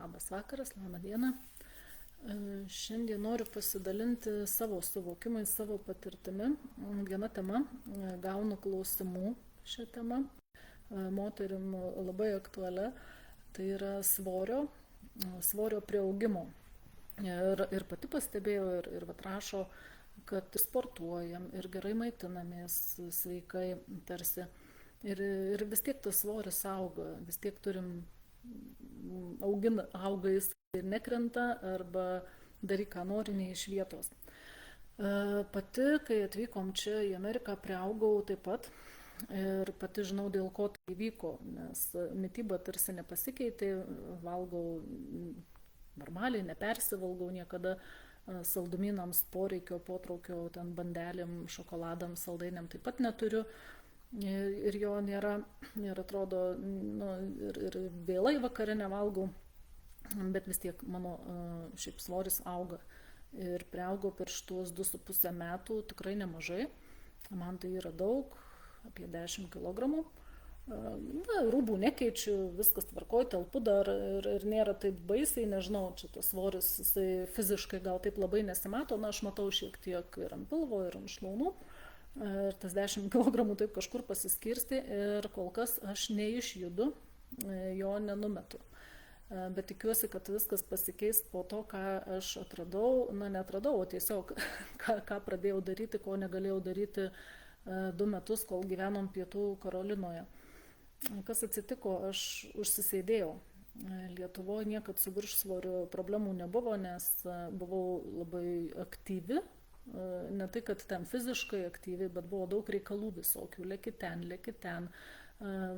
Labas vakaras, labą dieną. Šiandien noriu pasidalinti savo suvokimais, savo patirtimi. Viena tema, gaunu klausimų šią temą, moterim labai aktualia, tai yra svorio prieaugimo. Ir pati pastebėjau ir vat rašo, kad sportuojam ir gerai maitinamės sveikai tarsi. Ir vis tiek tas svoris auga, vis tiek turim auga jis ir nekrenta arba daryk ką nori, ne iš vietos. Pati, kai atvykom čia į Ameriką, priaugau taip pat ir pati žinau, dėl ko tai įvyko, nes mityba tarsi nepasikeitė, valgau normaliai, nepersivalgau niekada saldumynams poreikio, potraukio, ten bandelėm, šokoladam, saldainiam taip pat neturiu. Ir jo nėra, ir atrodo, ir vėlai vakare nevalgau, bet vis tiek mano šiaip svoris auga. Ir priaugau per šitos 2,5 metų tikrai nemažai, man tai yra daug, apie 10 kg. Rūbų nekeičiu, viskas tvarkoj, telpu dar ir nėra taip baisiai, nežinau, čia tas svoris, jisai fiziškai gal taip labai nesimato, aš matau šiek tiek ir ant pilvo, ir ant šlaunų. Ir tas 10 kg taip kažkur pasiskirsti ir kol kas aš neišjudu, jo nenumetu. Bet tikiuosi, kad viskas pasikeis po to, ką aš atradau, neatradau, o tiesiog ką pradėjau daryti, ko negalėjau daryti 2 metus, kol gyvenom Pietų Karolinoje. Kas atsitiko, aš užsisėdėjau. Lietuvoje niekad su viršsvoriu problemų nebuvo, nes buvau labai aktyvi. Ne tai, kad ten fiziškai aktyviai, bet buvo daug reikalų visokių, leki ten,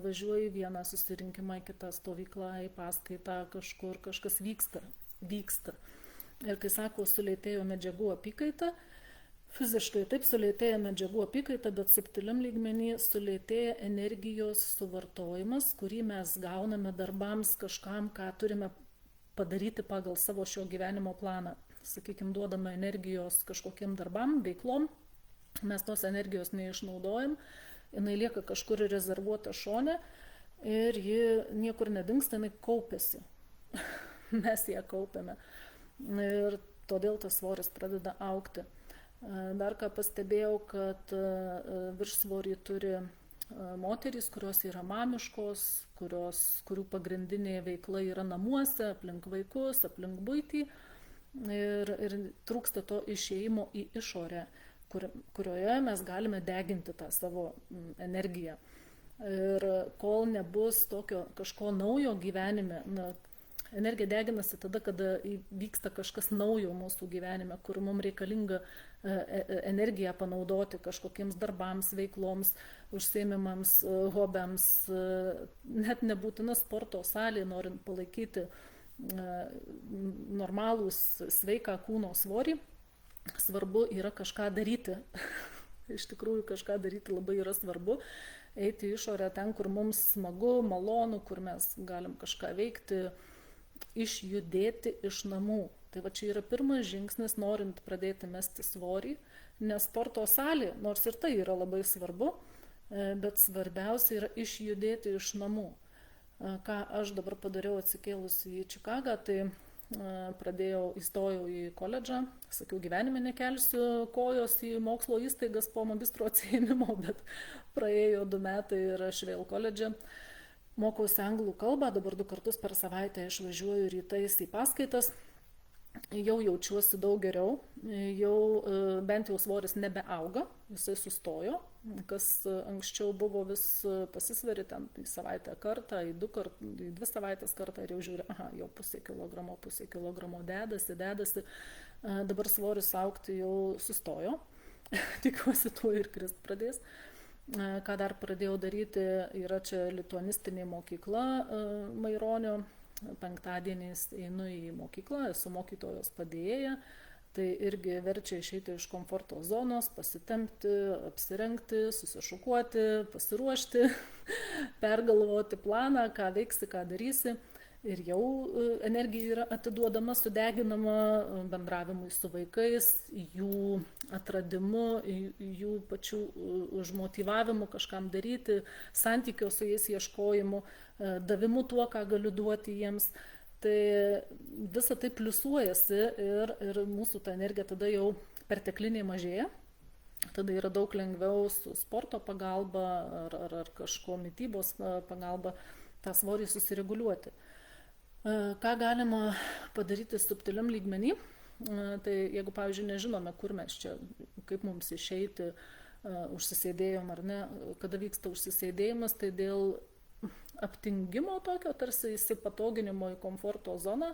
važiuoju į vieną susirinkimą, į kitą stovyklą, į paskaitą, kažkur kažkas vyksta. Ir kai sako, sulėtėjo medžiagų apykaita, fiziškai taip sulėtėja medžiagų apykaita, bet subtiliam lygmenį sulėtėja energijos suvartojimas, kurį mes gauname darbams kažkam, ką turime padaryti pagal savo šio gyvenimo planą. Sakykime, duodame energijos kažkokiem darbam, veiklom, mes tos energijos neišnaudojam, jinai lieka kažkur rezervuota šone ir ji niekur nedingsta, jinai kaupiasi. Mes ją kaupiame. Ir todėl tas svoris pradeda augti. Dar ką pastebėjau, kad viršsvorį turi moterys, kurios yra mamiškos, kurių pagrindinė veikla yra namuose, aplink vaikus, aplink buitį. Ir trūksta to išėjimo į išorę, kurioje mes galime deginti tą savo energiją. Ir kol nebus tokio kažko naujo gyvenime, energija deginasi tada, kada vyksta kažkas naujo mūsų gyvenime, kur mums reikalinga energiją panaudoti kažkokiems darbams, veikloms, užsiėmimams, hobiams, net nebūtina sporto salė, norint palaikyti normalūs sveiką kūno svorį, svarbu yra kažką daryti. Iš tikrųjų, kažką daryti labai yra svarbu. Eiti į išorę ten, kur mums smagu, malonu, kur mes galim kažką veikti, išjudėti iš namų. Tai va čia yra pirmas žingsnis, norint pradėti mesti svorį, nes sporto salė, nors ir tai yra labai svarbu, bet svarbiausia yra išjudėti iš namų. Ką aš dabar padariau atsikėlus į Čikagą, tai įstojau į koledžą, sakiau, gyvenime nekelsiu kojos į mokslo įstaigas po magistro atsiėmimo, bet praėjo 2 metai ir aš vėl koledže. Mokausi anglų kalbą, dabar 2 kartus per savaitę išvažiuoju rytais į paskaitas. Jau jaučiuosi daug geriau, jau bent jau svoris nebeauga, jisai sustojo, kas anksčiau buvo vis pasisveri ten į savaitę kartą, į 2 savaitės kartą ir jau žiūri, jau pusė kilogramo dedasi, dabar svoris augti jau sustojo, tikiuosi tuo ir krist pradės. Ką dar pradėjau daryti, yra čia lituanistinė mokykla Maironio. Penktadieniais einu į mokyklą, esu mokytojos padėjėja, tai irgi verčia išeiti iš komforto zonos, pasitempti, apsirengti, susišukuoti, pasiruošti, pergalvoti planą, ką veiksi, ką darysi. Ir jau energija yra atiduodama, sudeginama bendravimui su vaikais, jų atradimu, jų pačių užmotyvavimu kažkam daryti, santykio su jais ieškojimu, davimu tuo, ką galiu duoti jiems. Tai visa tai pliusuojasi ir mūsų ta energija tada jau pertekliniai mažėja. Tada yra daug lengviau su sporto pagalba ar kažko mitybos pagalba tą svorį susireguliuoti. Ką galima padaryti subtiliam lygmenį? Tai jeigu, pavyzdžiui, nežinome, kur mes čia, kaip mums išeiti, užsisėdėjom ar ne, kada vyksta užsisėdėjimas, tai dėl aptingimo tokio, tarsi įsipatoginimo į komforto zoną,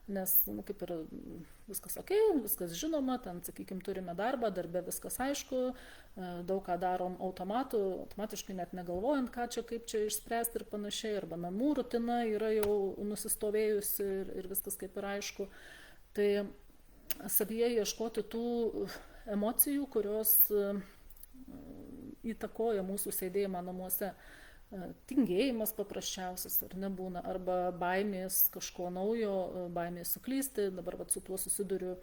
nes kaip ir viskas ok, viskas žinoma, ten, sakykime, turime darbą, darbe viskas aišku, daug ką darom automatiškai net negalvojant, ką čia, kaip čia išspręsti ir panašiai, arba namų rutina yra jau nusistovėjusi ir viskas kaip ir aišku. Tai savyje ieškoti tų emocijų, kurios įtakoja mūsų sėdėjimą namuose. Tingėjimas paprasčiausias, ar nebūna, arba baimės kažko naujo, baimės suklysti. Dabar su tuo susiduriu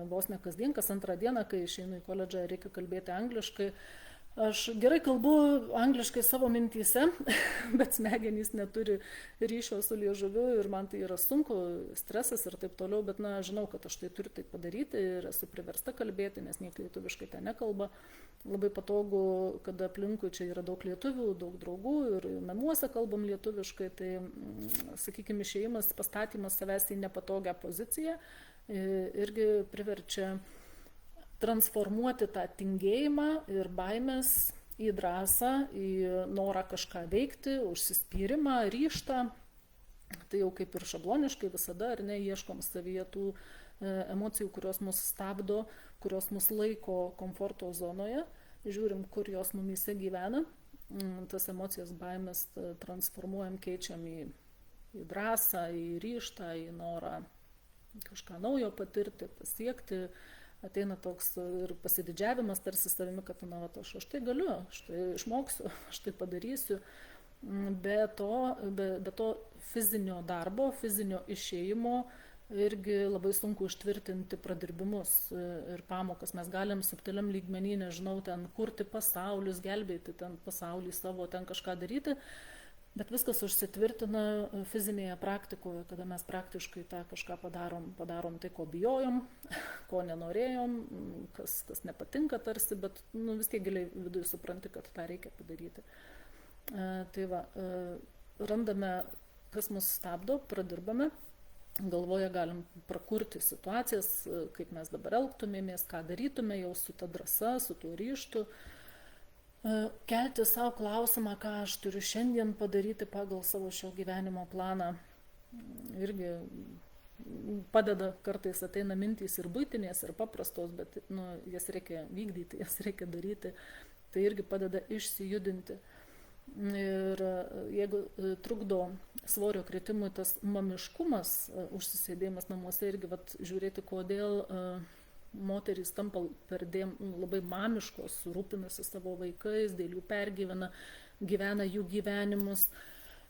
vos ne kasdien, kas antrą dieną, kai išeinu į koledžą, reikia kalbėti angliškai. Aš gerai kalbu angliškai savo mintyse, bet smegenys neturi ryšio su liežuviu ir man tai yra sunku, stresas ir taip toliau, bet žinau, kad aš tai turiu tai padaryti ir esu priversta kalbėti, nes niekai lietuviškai ten nekalba. Labai patogu, kad aplinkui čia yra daug lietuvių, daug draugų ir namuose kalbam lietuviškai, tai, sakykime, išėjimas, pastatymas savęs į nepatogią poziciją irgi priverčia transformuoti tą tingėjimą ir baimės į drąsą, į norą kažką veikti, užsispyrimą, ryžtą. Tai jau kaip ir šabloniškai visada, ar ne, ieškom savyje tų emocijų, kurios mus stabdo, kurios mus laiko komforto zonoje, žiūrim, kur jos mumyse gyvena. Tas emocijas baimės transformuojam, keičiam į drąsą, į ryžtą, į norą kažką naujo patirti, pasiekti. Ateina toks ir pasididžiavimas tarsi savimi, kad aš tai galiu, aš tai išmoksiu, aš tai padarysiu. Be to fizinio darbo, fizinio išėjimo irgi labai sunku užtvirtinti pradirbimus ir pamokas. Mes galim subtiliam lygmenį, nežinau, ten kurti pasaulius, gelbėti ten pasaulį savo, ten kažką daryti. Bet viskas užsitvirtina fizinėje praktikoje, kada mes praktiškai tą kažką padarom tai, ko bijojom, ko nenorėjom, kas nepatinka tarsi, bet vis tiek giliai viduje supranti, kad tą reikia padaryti. Tai va, randame, kas mus stabdo, pradirbame, galvoje galim prakurti situacijas, kaip mes dabar elgtumėmės, ką darytume jau su ta drąsa, su tuo ryžtu. Kelti savo klausimą, ką aš turiu šiandien padaryti pagal savo šio gyvenimo planą, irgi padeda, kartais ateina mintys ir buitinės, ir paprastos, bet jas reikia vykdyti, jas reikia daryti, tai irgi padeda išsijudinti. Ir jeigu trukdo svorio kritimui tas mamiškumas, užsisėdėjimas namuose, irgi žiūrėti, kodėl moterys tampa perdėm labai mamiškos, rūpinasi savo vaikais, dėl jų pergyvena, gyvena jų gyvenimus.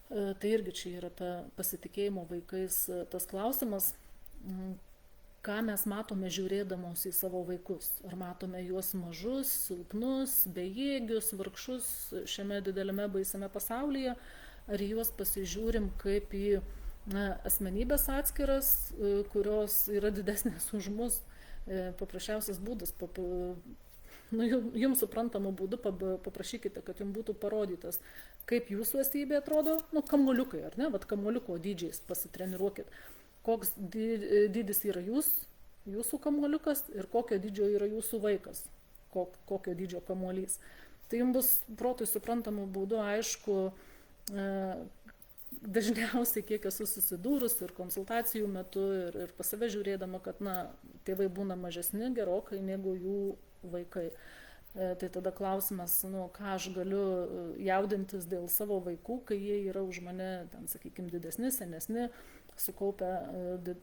Tai irgi čia yra ta pasitikėjimo vaikais tas klausimas, ką mes matome žiūrėdamos į savo vaikus. Ar matome juos mažus, silpnus, bejėgius, vargšus šiame dideliame baisiame pasaulyje, ar juos pasižiūrim kaip į asmenybės atskiras, kurios yra didesnės už mus. Paprasčiausias būdas, jums suprantamų būdų paprašykite, kad jums būtų parodytas, kaip jūsų esybė atrodo, kamuoliukai, ar ne, kamuoliuko dydžiais pasitreniruokit, koks dydis yra jūsų kamuoliukas ir kokio dydžio yra jūsų vaikas, kokio dydžio kamuolys. Tai jums bus protui suprantamų būdų aišku, dažniausiai, kiek esu susidūrus ir konsultacijų metu ir pas save žiūrėdama, kad tėvai būna mažesni gerokai negu jų vaikai. Tai tada klausimas, ką aš galiu jaudintis dėl savo vaikų, kai jie yra už mane, ten, sakykime, didesni, senesni, sukaupę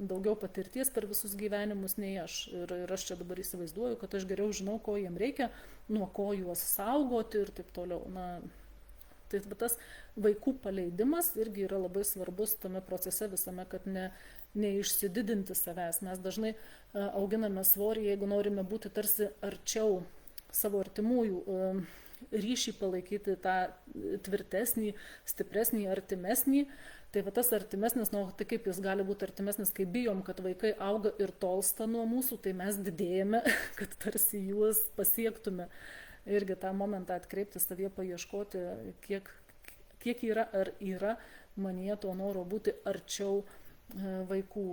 daugiau patirties per visus gyvenimus nei aš. Ir aš čia dabar įsivaizduoju, kad aš geriau žinau, ko jiem reikia, nuo ko juos saugoti ir taip toliau. Tai tas vaikų paleidimas irgi yra labai svarbus tame procese visame, kad neišsididinti savęs. Mes dažnai auginame svorį, jeigu norime būti tarsi arčiau savo artimųjų, ryšį palaikyti tą tvirtesnį, stipresnį, artimesnį. Tai va tas artimesnis, tai kaip jis gali būti artimesnis, kai bijom, kad vaikai auga ir tolsta nuo mūsų, tai mes didėjame, kad tarsi juos pasiektume. Irgi tą momentą atkreipti savyje, paieškoti, kiek yra ar yra manyje to noro būti arčiau vaikų.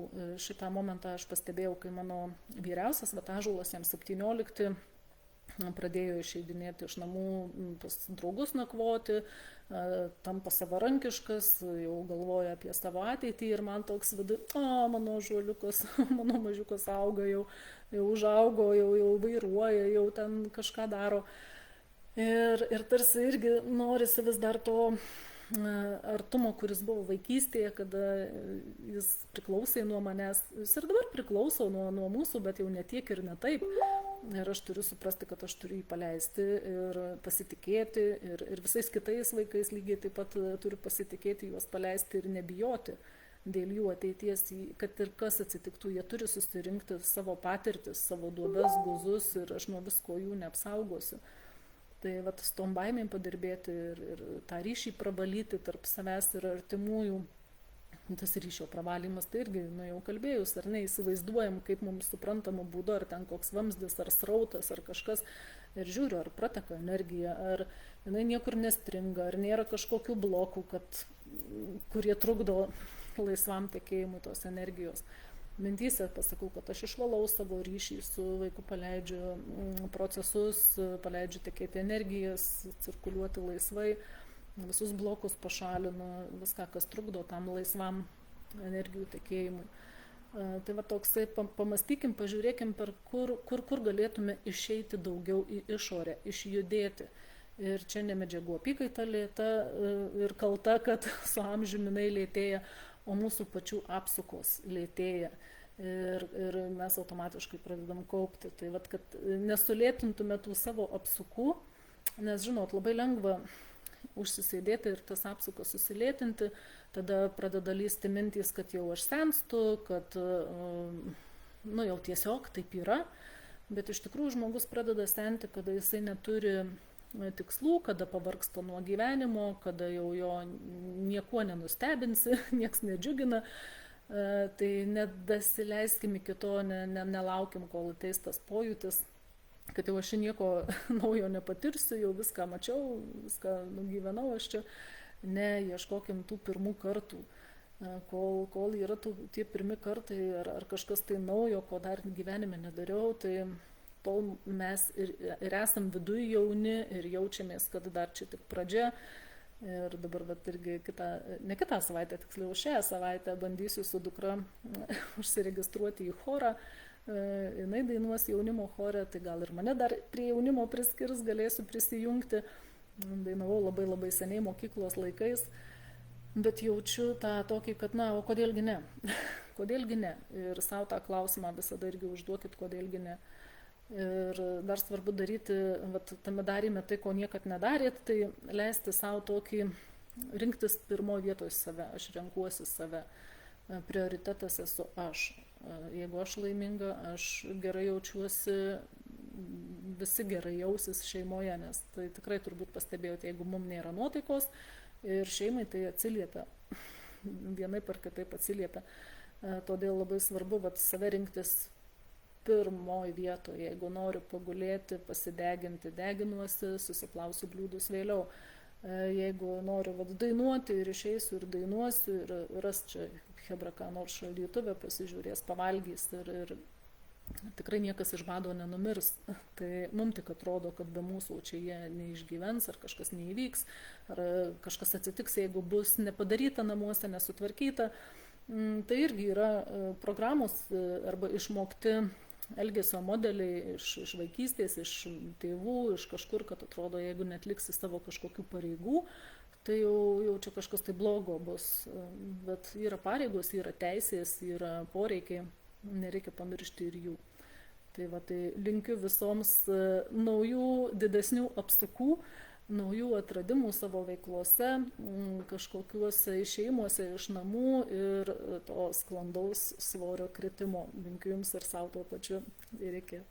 Šitą momentą aš pastebėjau, kai mano vyriausias ąžuolas, jam 17, pradėjo išeidinėti iš namų pas draugus nakvoti, tampa savarankiškas, jau galvoja apie savo ateitį ir man toks vidui, mano ąžuoliukas, mano mažiukas auga, jau užaugo, jau vairuoja, jau ten kažką daro. Ir tarsi irgi norisi vis dar to artumo, kuris buvo vaikystėje, kada jis priklausė nuo manęs. Jis ir dabar priklauso nuo mūsų, bet jau ne tiek ir ne taip. Ir aš turiu suprasti, kad aš turiu jį paleisti ir pasitikėti. Ir visais kitais vaikais lygiai taip pat turiu pasitikėti, juos paleisti ir nebijoti dėl jų ateities, kad ir kas atsitiktų, jie turi susirinkti savo patirtis, savo duobes, guzus ir aš nuo visko jų neapsaugosiu. Tai vat, su tom baimėm padirbėti ir tą ryšį pravalyti tarp savęs ir artimųjų. Tas ryšio pravalymas, tai irgi, jau kalbėjus, ar ne, įsivaizduojam, kaip mums suprantamų būdu, ar ten koks vamzdis, ar srautas, ar kažkas, ir žiūriu, ar prateka energija, ar jinai niekur nestringa, ar nėra kažkokių blokų, kurie trukdo laisvam tekėjimui tos energijos. Mintyse pasakau, kad aš išvalau savo ryšį su vaiku, paleidžiu procesus, paleidžiu tekėti energijas, cirkuliuoti laisvai, visus blokus pašalinu, viską, kas trukdo tam laisvam energijų tekėjimui. Tai va toksai, pamastykim, pažiūrėkim, per kur galėtume išeiti daugiau į išorę, išjudėti. Ir čia ne medžiagų apykaita lėta ir kalta, kad su amžiumi jinai lėtėja, o mūsų pačių apsukos lėtėja. Ir mes automatiškai pradedam kaupti. Tai vat, kad nesulėtintume tų savo apsukų, nes, žinot, labai lengva užsisėdėti ir tas apsukas susilėtinti, tada pradeda lysti mintys, kad jau aš senstu, kad jau tiesiog taip yra, bet iš tikrųjų žmogus pradeda senti, kada jisai neturi tikslų, kada pavargsta nuo gyvenimo, kada jau jo niekuo nenustebinsi, nieks nedžiugina, tai nedasileiskim iki to, nelaukim, kol ateis tas pojūtis, kad jau aš nieko naujo nepatirsiu, jau viską mačiau, viską nugyvenau aš čia, ieškokim tų pirmų kartų, kol yra tie pirmi kartai ar kažkas tai naujo, ko dar gyvenime nedariau, tai tol mes ir esam viduj jauni ir jaučiamės, kad dar čia tik pradžia. Ir dabar irgi ne kitą savaitę, tiksliau šią savaitę bandysiu su dukra užsiregistruoti į chorą. Jinai dainuos jaunimo chore, tai gal ir mane dar prie jaunimo priskirs, galėsiu prisijungti. Dainavau labai labai seniai mokyklos laikais, bet jaučiu tą tokį, kad o kodėlgi ne? Kodėlgi ne? Ir savo tą klausimą visada irgi užduokit, kodėlgi ne. Ir dar svarbu daryti, tame daryme tai, ko niekad nedarėt, tai leisti savo tokį, rinktis pirmoje vietoje save, aš renkuosi save, prioritetas esu aš. Jeigu aš laiminga, aš gerai jaučiuosi, visi gerai jausis šeimoje, nes tai tikrai turbūt pastebėjote, jeigu mums nėra nuotaikos ir šeimai tai atsiliepia, vienaip ar kitaip atsiliepia. Todėl labai svarbu save rinktis pirmoje vietoje, jeigu noriu pagulėti, pasideginti, deginuosi, susiplausiu bliūdus vėliau. Jeigu noriu dainuoti ir išeisiu ir dainuosiu ir ras čia Hebra ką nors šaldytuve, pasižiūrės, pavalgys ir tikrai niekas iš bado nenumirs. Tai mums tik atrodo, kad be mūsų čia jie neišgyvens, ar kažkas neįvyks, ar kažkas atsitiks, jeigu bus nepadaryta namuose, nesutvarkyta. Tai irgi yra programos arba išmokti elgesio modeliai iš vaikystės, iš tėvų, iš kažkur, kad atrodo, jeigu netliksi savo kažkokių pareigų, tai jau čia kažkas tai blogo bus. Bet yra pareigos, yra teisės, yra poreikiai, nereikia pamiršti ir jų. Tai linkiu visoms naujų, didesnių apsukų, naujų atradimų savo veiklose, kažkokiuose išėjimuose iš namų ir to sklandaus svorio kritimo. Linkiu jums ir savo tuo pačiu. Ir iki.